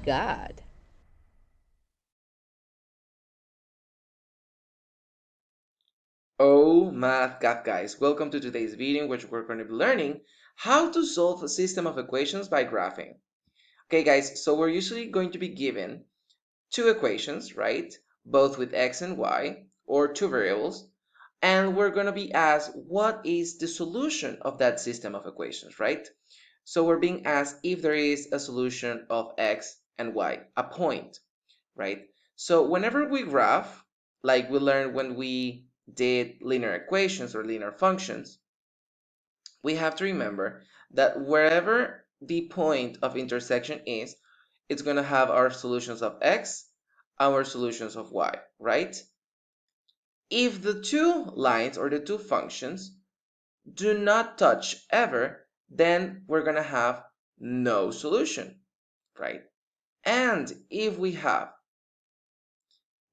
Gad. Oh, Math Gad guys, welcome to today's video in which we're going to be learning how to solve a system of equations by graphing. Okay guys, so we're usually going to be given two equations, right? Both with x and y, or two variables, and we're going to be asked what is the solution of that system of equations, right? So we're being asked if there is a solution of x and y, a point, right? So whenever we graph, like we learned when we did linear equations or linear functions, we have to remember that wherever the point of intersection is, it's going to have our solutions of x, our solutions of y, right? If the two lines or the two functions do not touch ever, then we're going to have no solution, right? And if we have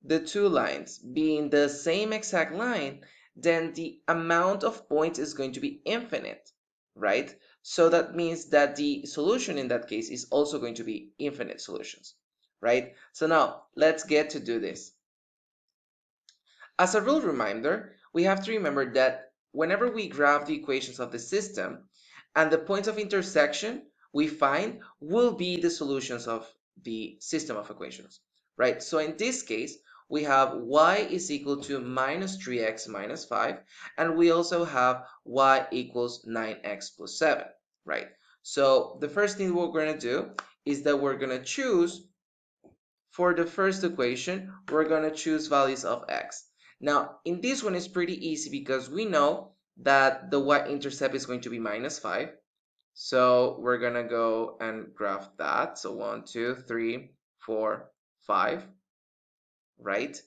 the two lines being the same exact line, then the amount of points is going to be infinite, right? So that means that the solution in that case is also going to be infinite solutions, right? So now let's get to do this. As a rule reminder, we have to remember that whenever we graph the equations of the system and the points of intersection we find will be the solutions of the system of equations, right? So in this case, we have y is equal to minus 3x minus 5, and we also have y equals 9x plus 7, right? So the first thing we're going to do is that we're going to choose, for the first equation, we're going to choose values of x. Now, in this one, it's pretty easy because we know that the y-intercept is going to be minus 5. So we're going to go and graph that. So 1, 2, 3, 4, 5, right?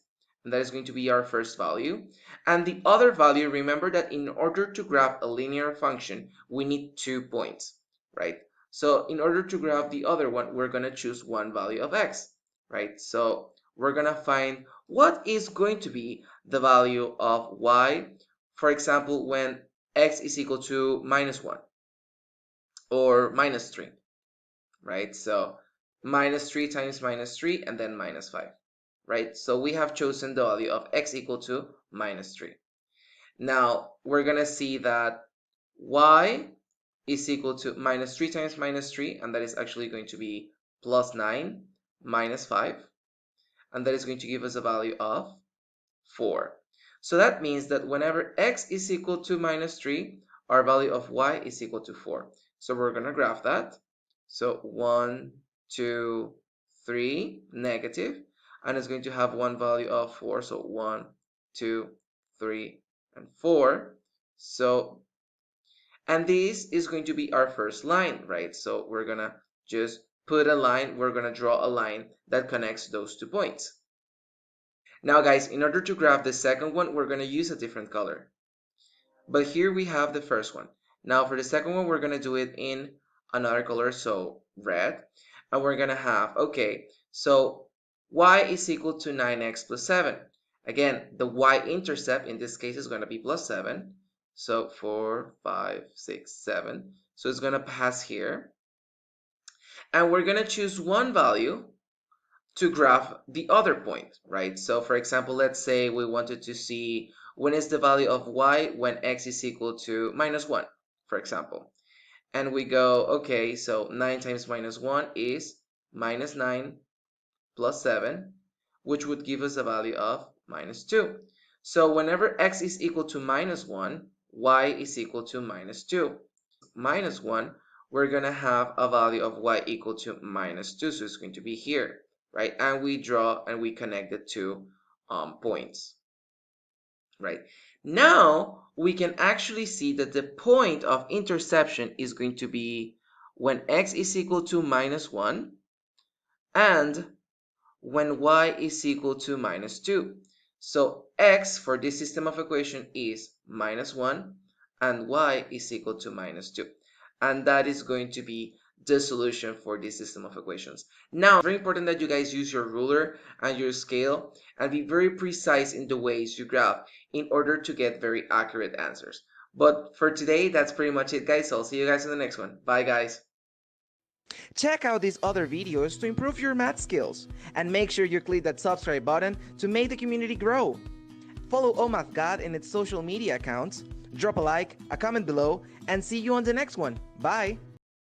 And that is going to be our first value. And the other value, remember that in order to graph a linear function, we need 2 points, right? So in order to graph the other one, we're going to choose one value of x, right? So we're going to find what is going to be the value of y, for example, when x is equal to minus 1 or minus 3, right? So minus 3 times minus 3 and then minus 5, right? So we have chosen the value of x equal to minus 3. Now we're going to see that y is equal to minus 3 times minus 3, and that is actually going to be plus 9 minus 5, and that is going to give us a value of 4. So that means that whenever x is equal to minus 3, our value of y is equal to 4. So we're going to graph that. So 1, 2, 3, negative, and it's going to have one value of 4. So 1, 2, 3, and 4. So, and this is going to be our first line, right? So we're going to just put a line, we're going to draw a line that connects those 2 points. Now guys, in order to graph the second one, we're going to use a different color. But here we have the first one. Now for the second one, we're going to do it in another color, so red. And we're going to have, okay, so y is equal to 9x plus 7. Again, the y-intercept in this case is going to be plus 7. So 4, 5, 6, 7. So it's going to pass here. And we're going to choose one value to graph the other point, right? So for example, let's say we wanted to see when is the value of y when x is equal to minus 1, for example. And we go, okay, so 9 times minus 1 is minus 9 plus 7, which would give us a value of minus 2. So whenever x is equal to minus 1, y is equal to minus 2. Minus 1, we're going to have a value of y equal to minus 2, so it's going to be here, right? And we draw and we connect the 2 points, right? Now we can actually see that the point of intersection is going to be when x is equal to minus 1 and when y is equal to minus 2. So x for this system of equation is minus 1 and y is equal to minus 2. And that is going to be the solution for this system of equations. Now, it's very important that you guys use your ruler and your scale and be very precise in the ways you graph in order to get very accurate answers. But for today, that's pretty much it, guys. So I'll see you guys in the next one. Bye, guys. Check out these other videos to improve your math skills, and make sure you click that subscribe button to make the community grow. Follow ohmathgad in its social media accounts, drop a like, a comment below, and see you on the next one. Bye!